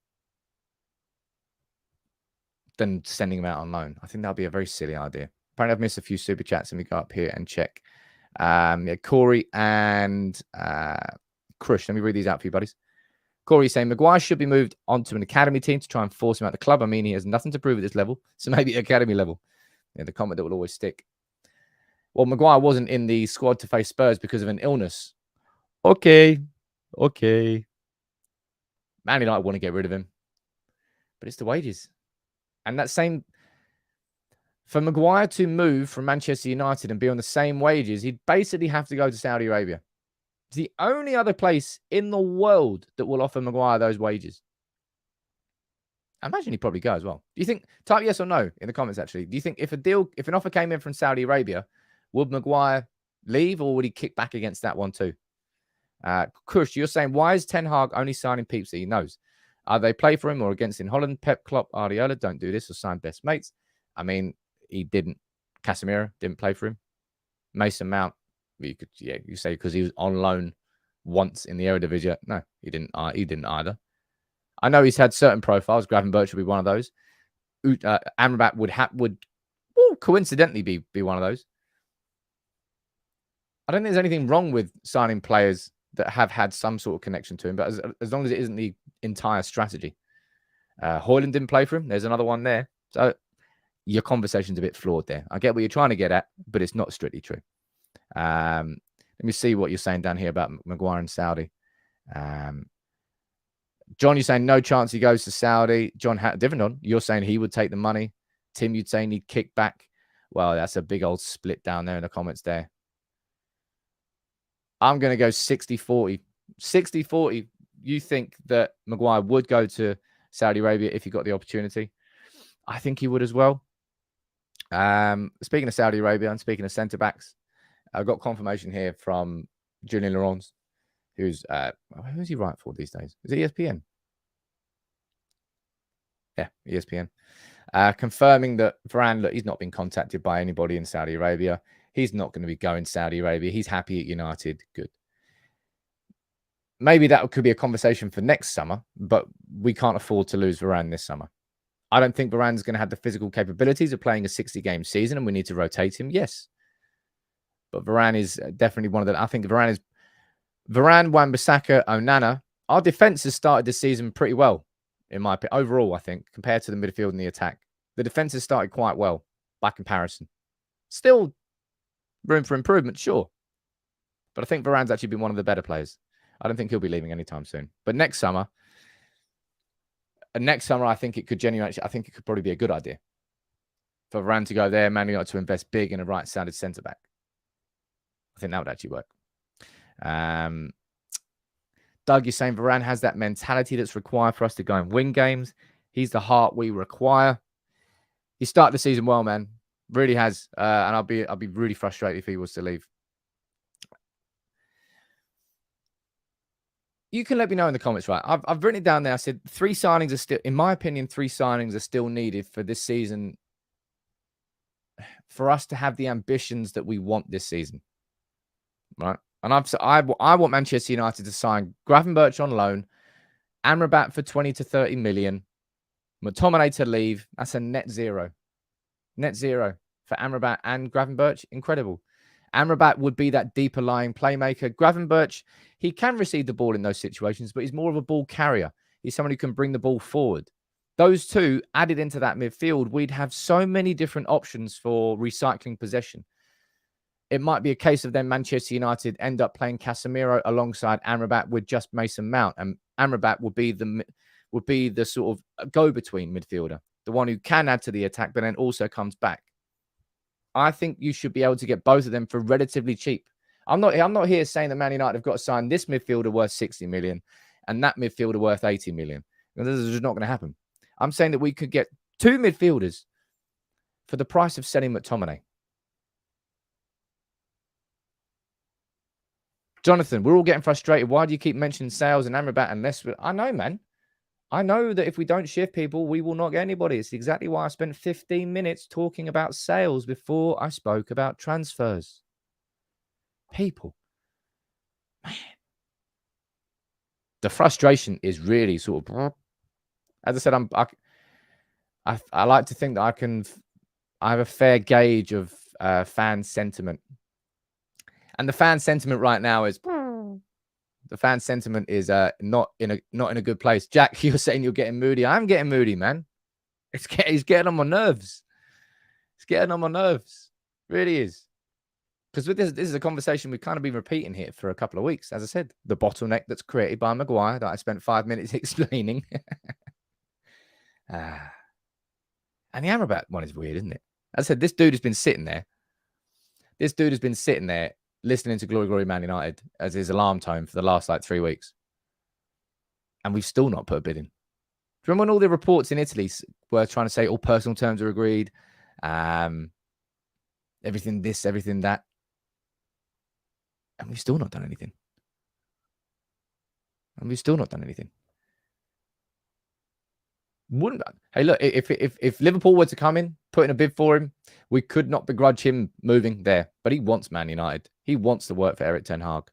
than sending him out on loan. I think that would be a very silly idea. Apparently I've missed a few super chats and we go up here and check. Corey and Krush. Let me read these out for you, buddies. Corey saying Maguire should be moved onto an academy team to try and force him out of the club. I mean, he has nothing to prove at this level, so maybe academy level. Yeah, the comment that will always stick. Well, Maguire wasn't in the squad to face Spurs because of an illness. Okay. Man United want to get rid of him, but it's the wages. And that same, for Maguire to move from Manchester United and be on the same wages, he'd basically have to go to Saudi Arabia. It's the only other place in the world that will offer Maguire those wages. I imagine he'd probably go as well. Do you think, type yes or no in the comments actually, do you think if an offer came in from Saudi Arabia, would Maguire leave or would he kick back against that one too? Kush, you're saying, why is Ten Hag only signing peeps that he knows? Are they play for him or against in Holland? Pep, Klopp, Guardiola, don't do this or sign best mates. I mean, he didn't. Casemiro didn't play for him. Mason Mount, you say because he was on loan once in the Eredivisie. No, he didn't either. I know he's had certain profiles. Gravenberch would be one of those. Amrabat would coincidentally be one of those. I don't think there's anything wrong with signing players that have had some sort of connection to him, but as long as it isn't the entire strategy. Højlund didn't play for him. There's another one there. So your conversation's a bit flawed there. I get what you're trying to get at, but it's not strictly true. Let me see what you're saying down here about Maguire and Saudi. John, you're saying no chance he goes to Saudi. John, different on. You're saying he would take the money. Tim, you'd say he'd kick back. Well, that's a big old split down there in the comments there. I'm going to go 60-40. 60-40. You think that Maguire would go to Saudi Arabia if he got the opportunity? I think he would as well. Speaking of Saudi Arabia and speaking of centre-backs, I've got confirmation here from Julien Laurens, who's he write for these days? Is it ESPN? Yeah, ESPN. Confirming that Varane, look, he's not been contacted by anybody in Saudi Arabia. He's not going to be going to Saudi Arabia. He's happy at United. Good. Maybe that could be a conversation for next summer, but we can't afford to lose Varane this summer. I don't think Varane's going to have the physical capabilities of playing a 60-game season and we need to rotate him. Yes. But Varane is definitely one of the... I think Varane, Wan-Bissaka, Onana. Our defense has started this season pretty well, in my opinion. Overall, I think, compared to the midfield and the attack. The defense has started quite well by comparison. Still room for improvement, sure. But I think Varane's actually been one of the better players. I don't think he'll be leaving anytime soon. But next summer, I think it could genuinely... I think it could probably be a good idea for Varane to go there, Man United to invest big in a right-sided centre-back. I think that would actually work. Doug, you're saying Varane has that mentality that's required for us to go and win games. He's the heart we require. He started the season well, man. Really has. And I'll be really frustrated if he was to leave. You can let me know in the comments, right? I've written it down there. I said 3 signings are still, in my opinion, 3 signings are still needed for this season for us to have the ambitions that we want this season, right? And I want Manchester United to sign Gravenberch on loan, Amrabat for 20 to 30 million, McTominay to leave. That's a net zero. Net zero for Amrabat and Gravenberch. Incredible. Amrabat would be that deeper lying playmaker. Gravenberch, he can receive the ball in those situations, but he's more of a ball carrier. He's someone who can bring the ball forward. Those two added into that midfield, we'd have so many different options for recycling possession. It might be a case of then Manchester United end up playing Casemiro alongside Amrabat with just Mason Mount, and Amrabat would be the sort of go-between midfielder, the one who can add to the attack, but then also comes back. I think you should be able to get both of them for relatively cheap. I'm not here saying that Man United have got to sign this midfielder worth 60 million and that midfielder worth 80 million. This is just not going to happen. I'm saying that we could get 2 midfielders for the price of selling McTominay. Jonathan, we're all getting frustrated. Why do you keep mentioning Sales and Amrabat and less? I know, man. I know that if we don't shift people, we will not get anybody. It's exactly why I spent 15 minutes talking about sales before I spoke about transfers. People. Man. The frustration is really sort of... As I said, I like to think that I have a fair gauge of fan sentiment. And the fan sentiment right now is... The fan sentiment is not in a good place. Jack, you're saying you're getting moody. I'm getting moody, man. He's getting on my nerves. It's getting on my nerves. Really is. Because with this is a conversation we've kind of been repeating here for a couple of weeks. As I said, the bottleneck that's created by Maguire that I spent 5 minutes explaining. And the Amrabat one is weird, isn't it? As I said, this dude has been sitting there. Listening to Glory, Glory, Man United as his alarm tone for the last 3 weeks. And we've still not put a bid in. Do you remember when all the reports in Italy were trying to say all personal terms are agreed? Everything this, everything that. And we've still not done anything. Hey, look, if Liverpool were to come in, put in a bid for him, we could not begrudge him moving there. But he wants Man United. He wants to work for Erik ten Hag.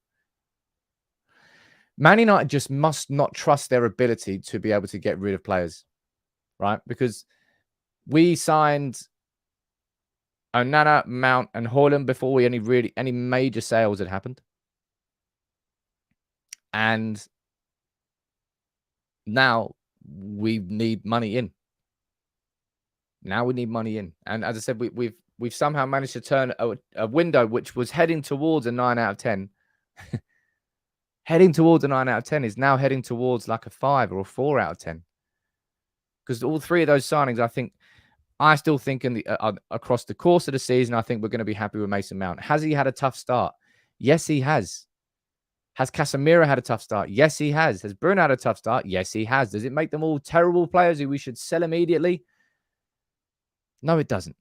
Man United just must not trust their ability to be able to get rid of players, right? Because we signed Onana, Mount, and Haaland before any major sales had happened. And now we need money in. And as I said, we've somehow managed to turn a window which was heading towards a 9 out of 10. Heading towards a 9 out of 10 is now heading towards like a 5 or a 4 out of 10. Because all 3 of those signings, I still think across the course of the season, I think we're going to be happy with Mason Mount. Has he had a tough start? Yes, he has. Has Casemiro had a tough start? Yes, he has. Has Bruno had a tough start? Yes, he has. Does it make them all terrible players who we should sell immediately? No, it doesn't.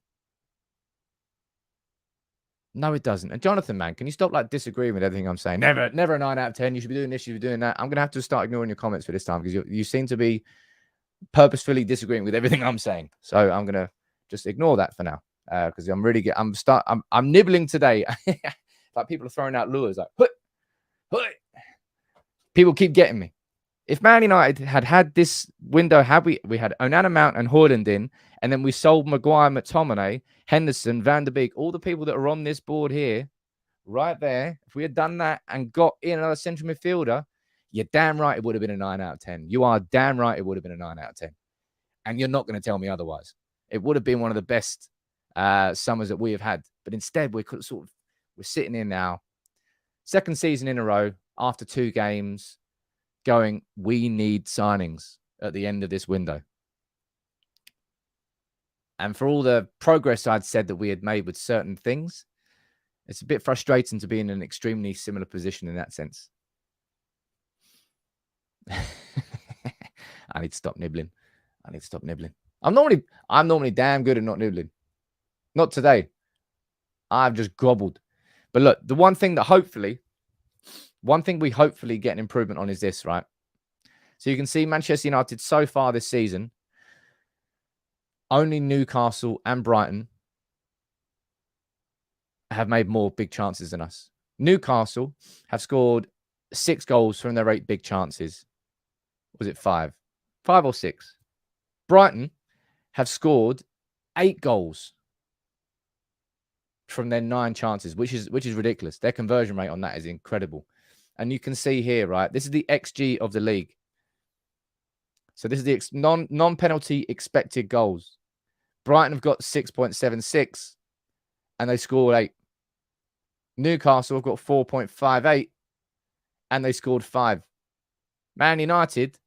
No, it doesn't. And Jonathan, man, can you stop disagreeing with everything I'm saying? Never a 9 out of 10. You should be doing this, you should be doing that. I'm going to have to start ignoring your comments for this time because you seem to be purposefully disagreeing with everything I'm saying. So I'm going to just ignore that for now because I'm nibbling today. Like people are throwing out lures like, hut. People keep getting me. If Man United had this window, we had Onana, Mount, and Haaland in, and then we sold Maguire, McTominay, Henderson, Van der Beek, all the people that are on this board here, right there. If we had done that and got in another central midfielder, you're damn right it would have been a 9 out of 10. You are damn right it would have been a 9 out of 10. And you're not going to tell me otherwise. It would have been one of the best summers that we have had. But instead, we're sitting in now. Second season in a row after 2 games going, we need signings at the end of this window. And for all the progress I'd said that we had made with certain things, it's a bit frustrating to be in an extremely similar position in that sense. I need to stop nibbling. I need to stop nibbling. I'm normally damn good at not nibbling. Not today. I've just gobbled. But look, the one thing we hopefully get an improvement on is this, right? So you can see Manchester United so far this season, only Newcastle and Brighton have made more big chances than us. Newcastle have scored 6 goals from their 8 big chances. Was it 5? 5 or 6? Brighton have scored 8 goals from their 9 chances, which is ridiculous. Their conversion rate on that is incredible. And you can see here, right? This is the XG of the league. So this is the non-penalty expected goals. Brighton have got 6.76 and they scored 8. Newcastle have got 4.58 and they scored 5. Man United,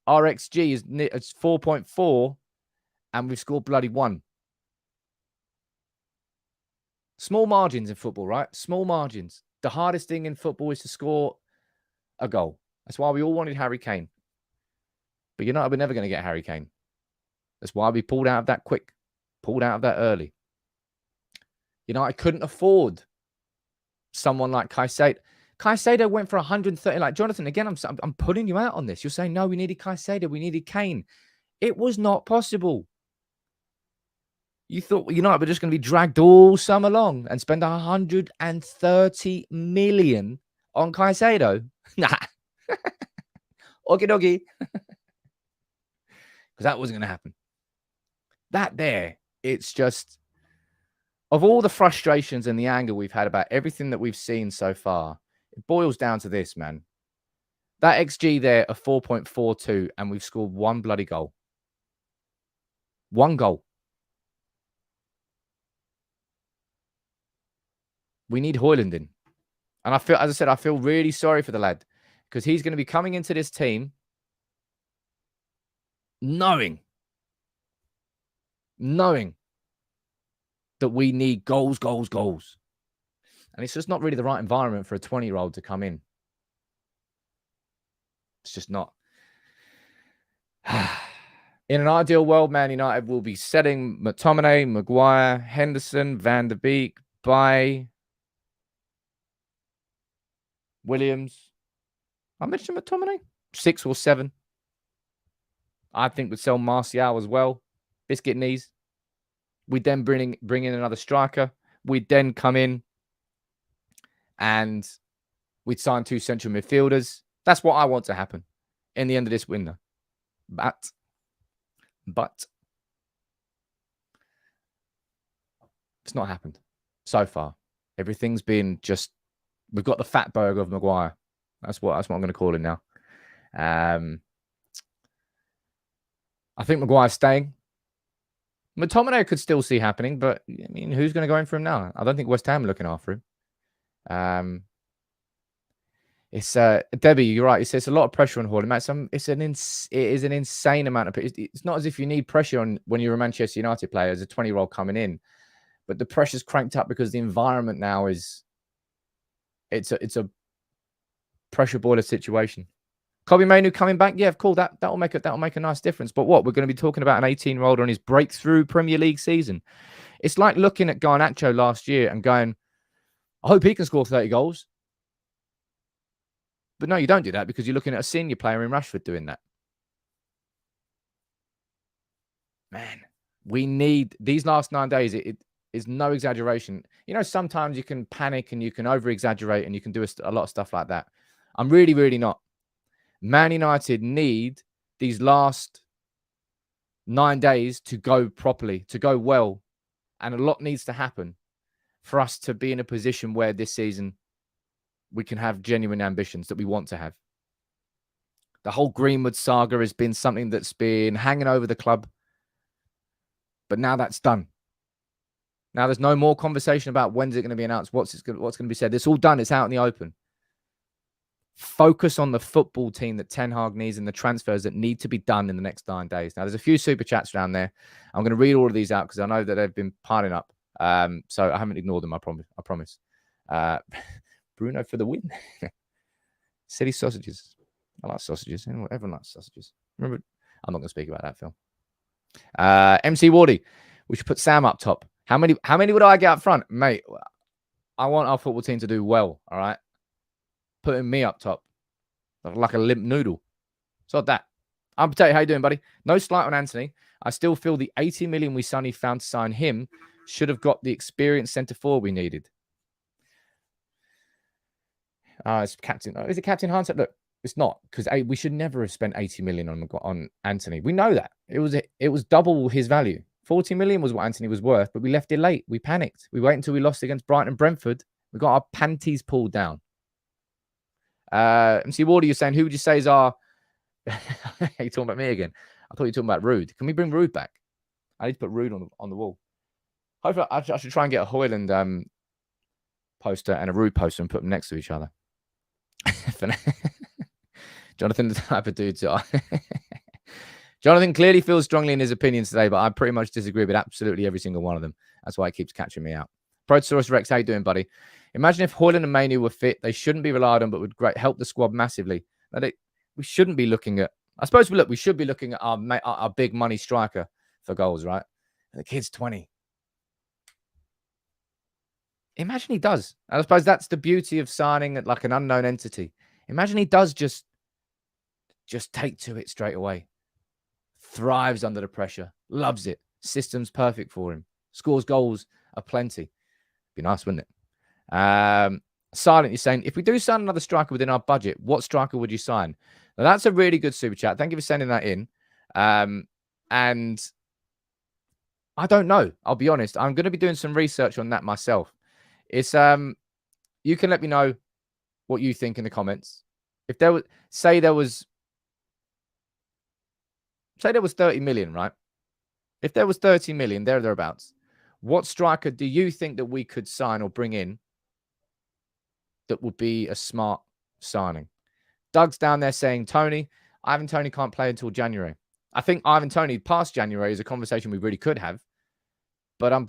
our XG is 4.4 and we've scored bloody 1. Small margins in football, right? Small margins. The hardest thing in football is to score a goal. That's why we all wanted Harry Kane. But United were never going to get Harry Kane. That's why we pulled out of that quick. Pulled out of that early. United couldn't afford someone like Caicedo. Caicedo went for 130. Like, Jonathan, again, I'm putting you out on this. You're saying, no, we needed Caicedo. We needed Kane. It was not possible. You thought United were just going to be dragged all summer long and spend 130 million on Caicedo? Nah. Okie dokie. Because that wasn't going to happen. That there, it's just, of all the frustrations and the anger we've had about everything that we've seen so far, it boils down to this, man. That XG there of 4.42 and we've scored 1 bloody goal. 1 goal. We need Højlund in. And I feel, as I said, I feel really sorry for the lad because he's going to be coming into this team knowing that we need goals. And it's just not really the right environment for a 20-year-old to come in. It's just not. In an ideal world, Man United will be setting McTominay, Maguire, Henderson, Van der Beek, Bay, Williams. I mentioned McTominay. 6 or 7. I think we'd sell Martial as well. Biscuit knees. We'd then bring in another striker. We'd then come in and we'd sign 2 central midfielders. That's what I want to happen in the end of this window. But it's not happened so far. Everything's been just, we've got the fat burger of Maguire. That's what I'm going to call him now. I think Maguire's staying. McTominay could still see happening, but I mean, who's going to go in for him now? I don't think West Ham are looking after him. It's Debbie, you're right. It's a lot of pressure on Højlund. It is an insane amount of pressure. It's not as if you need pressure on when you're a Manchester United player as a 20-year-old coming in, but the pressure's cranked up because the environment now is it's a pressure boiler situation. Kobbie Mainoo coming back, yeah, cool. That'll make a nice difference. But what, we're going to be talking about an 18-year-old on his breakthrough Premier League season. It's like looking at Garnacho last year and going, I hope he can score 30 goals. But no, you don't do that because you're looking at a senior player in Rashford doing that. Man, we need these last 9 days. It is no exaggeration. You know, sometimes you can panic and you can over-exaggerate and you can do a lot of stuff like that. I'm really, really not. Man United need these last 9 days to go properly, to go well. And a lot needs to happen for us to be in a position where this season we can have genuine ambitions that we want to have. The whole Greenwood saga has been something that's been hanging over the club. But now that's done. Now there's no more conversation about when's it going to be announced, what's going to be said. It's all done. It's out in the open. Focus on the football team that Ten Hag needs and the transfers that need to be done in the next 9 days. Now, there's a few super chats around there. I'm going to read all of these out because I know that they've been piling up. So I haven't ignored them, I promise. Bruno for the win. City sausages. I like sausages. Everyone likes sausages. Remember, I'm not going to speak about that, Phil. MC Wardy, we should put Sam up top. How many would I get up front? Mate, I want our football team to do well, all right? Putting me up top like a limp noodle. It's not that. I'm Potato. How you doing, buddy? No slight on Anthony. I still feel the 80 million we suddenly found to sign him should have got the experienced centre forward we needed. It's Captain. Is it Captain Hindsight? Look, it's not, because we should never have spent 80 million on Anthony. We know that. It was double his value. 40 million was what Anthony was worth, but we left it late. We panicked. We waited until we lost against Brighton and Brentford. We got our panties pulled down. MC Warder, you're saying, who would you say is our... You're talking about me again. I thought you were talking about Rude. Can we bring Rude back? I need to put Rude on the wall. Hopefully, I should try and get a Hoyland poster and a Rude poster and put them next to each other. Jonathan, the type of dude. Jonathan clearly feels strongly in his opinions today, but I pretty much disagree with absolutely every single one of them. That's why it keeps catching me out. Protosaurus Rex, how you doing, buddy? Imagine if Hoyland and Mainoo were fit. They shouldn't be relied on, but would help the squad massively. We shouldn't be looking at... I suppose we should be looking at our big money striker for goals, right? The kid's 20. Imagine he does. I suppose that's the beauty of signing at like an unknown entity. Imagine he does just take to it straight away. Thrives under the pressure. Loves it. System's perfect for him. Scores goals aplenty. Be nice, wouldn't it? Silent, you're saying, if we do sign another striker within our budget, what striker would you sign? Now, that's a really good super chat. Thank you for sending that in. And I don't know. I'll be honest. I'm going to be doing some research on that myself. It's you can let me know what you think in the comments. If there was, say there was 30 million, right? If there was 30 million, thereabouts, what striker do you think that we could sign or bring in that would be a smart signing? Doug's down there saying, Tony, Ivan Toney can't play until January. I think Ivan Toney past January is a conversation we really could have. But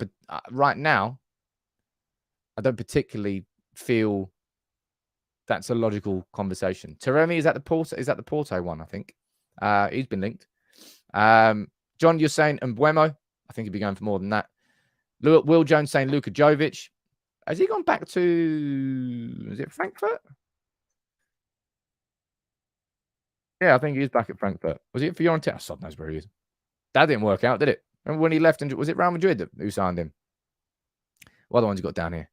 right now, I don't particularly feel that's a logical conversation. Taremi, is that the Porto one, I think? He's been linked. John, you're saying Mbeumo. I think he'd be going for more than that. Will Jones saying Luka Jovic. Has he gone back to... Is it Frankfurt? Yeah, I think he's back at Frankfurt. Was it Fiorentina? Oh, God knows where he is. That didn't work out, did it? Remember when he left? And was it Real Madrid who signed him? What other ones you got down here?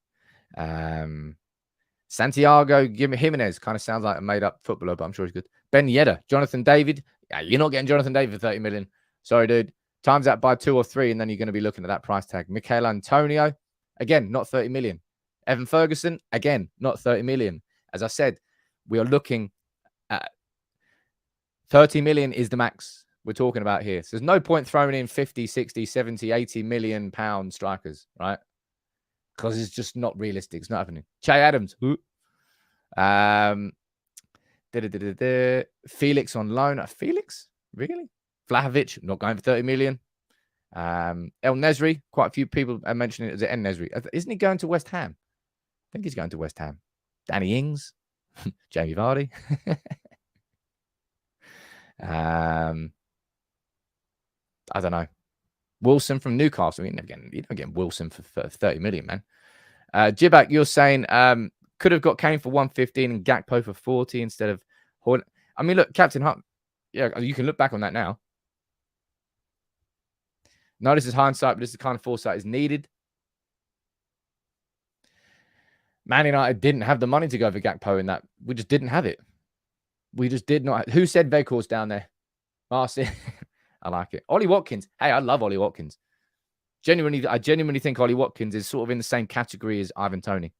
Santiago Jimenez kind of sounds like a made-up footballer, but I'm sure he's good. Ben Yedder, Jonathan David. Yeah, you're not getting Jonathan David for 30 million. Sorry, dude. Times that by 2 or 3, and then you're going to be looking at that price tag. Michael Antonio, again, not 30 million. Evan Ferguson, again, not 30 million. As I said, we are looking at 30 million is the max we're talking about here. So there's no point throwing in 50, 60, 70, 80 million pound strikers, right? Because it's just not realistic. It's not happening. Che Adams. Felix on loan. Felix? Really? Vlahovic, not going for 30 million. El Nesri, quite a few people are mentioning it as El Nesri. Isn't he going to West Ham? I think he's going to West Ham. Danny Ings. Jamie Vardy. I don't know. Wilson from Newcastle. You're not getting Wilson for 30 million, man. Jibak, you're saying could have got Kane for 115 and Gakpo for 40 instead of Horn. I mean, look, Captain Hunt. Yeah, you can look back on that now. No, this is hindsight, but this is the kind of foresight is needed. Man United didn't have the money to go for Gakpo in that. We just didn't have it. We just did not. Who said Veghorst down there? Marcy. I like it. Ollie Watkins. Hey, I love Ollie Watkins. I genuinely think Ollie Watkins is sort of in the same category as Ivan Toney.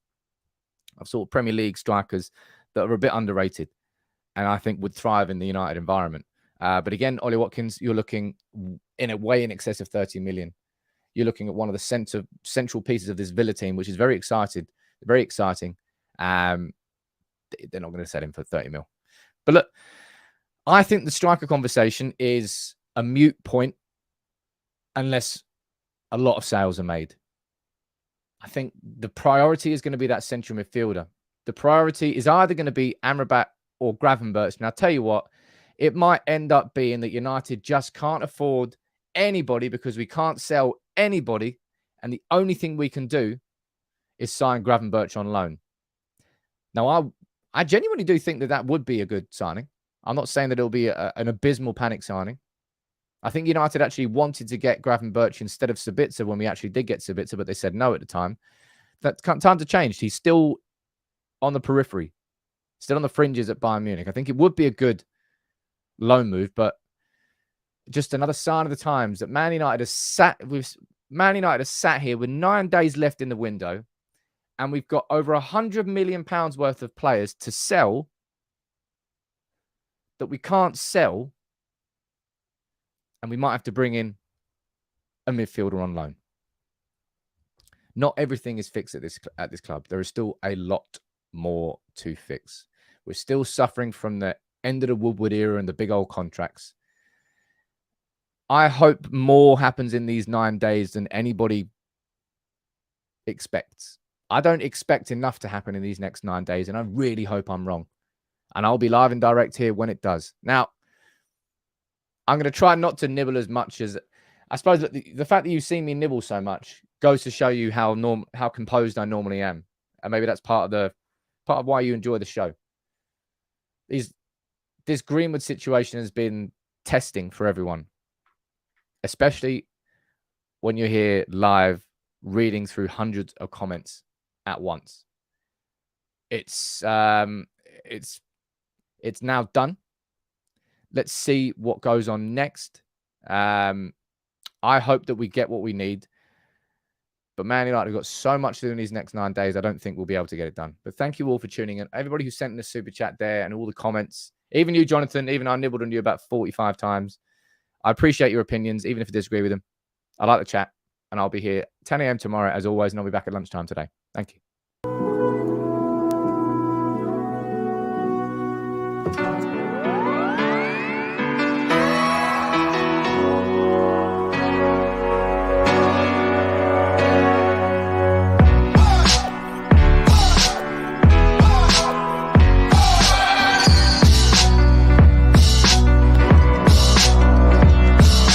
I've sort of Premier League strikers that are a bit underrated and I think would thrive in the United environment. But again, Ollie Watkins, you're looking in a way in excess of 30 million. You're looking at one of the central pieces of this Villa team, which is very exciting. They're not going to sell him for 30 mil. But look, I think the striker conversation is a mute point unless a lot of sales are made. I think the priority is going to be that central midfielder. The priority is either going to be Amrabat or Gravenberch. Now, I'll tell you what, it might end up being that United just can't afford anybody because we can't sell anybody. And the only thing we can do is sign Gravenberch on loan. Now, I genuinely do think that would be a good signing. I'm not saying that it'll be an abysmal panic signing. I think United actually wanted to get Gravenberch instead of Sabitzer when we actually did get Sabitzer, but they said no at the time. That times have changed. He's still on the periphery, still on the fringes at Bayern Munich. I think it would be a good loan move, but just another sign of the times that Man United has sat here with 9 days left in the window, and we've got over £100 million worth of players to sell that we can't sell, and we might have to bring in a midfielder on loan. Not everything is fixed at this club. There is still a lot more to fix. We're still suffering from the end of the Woodward era and the big old contracts. I hope more happens in these 9 days than anybody expects. I don't expect enough to happen in these next 9 days, and I really hope I'm wrong. And I'll be live and direct here when it does. Now, I'm going to try not to nibble as much as... I suppose that the fact that you've seen me nibble so much goes to show you how composed I normally am. And maybe that's part of why you enjoy the show. This Greenwood situation has been testing for everyone, especially when you're here live reading through hundreds of comments at once. It's now done. Let's see what goes on next. I hope that we get what we need. But Man United have got so much to do in these next 9 days, I don't think we'll be able to get it done. But thank you all for tuning in. Everybody who sent in the super chat there and all the comments. Even you, Jonathan. Even I nibbled on you about 45 times. I appreciate your opinions, even if I disagree with them. I like the chat. And I'll be here 10 a.m. tomorrow, as always. And I'll be back at lunchtime today. Thank you.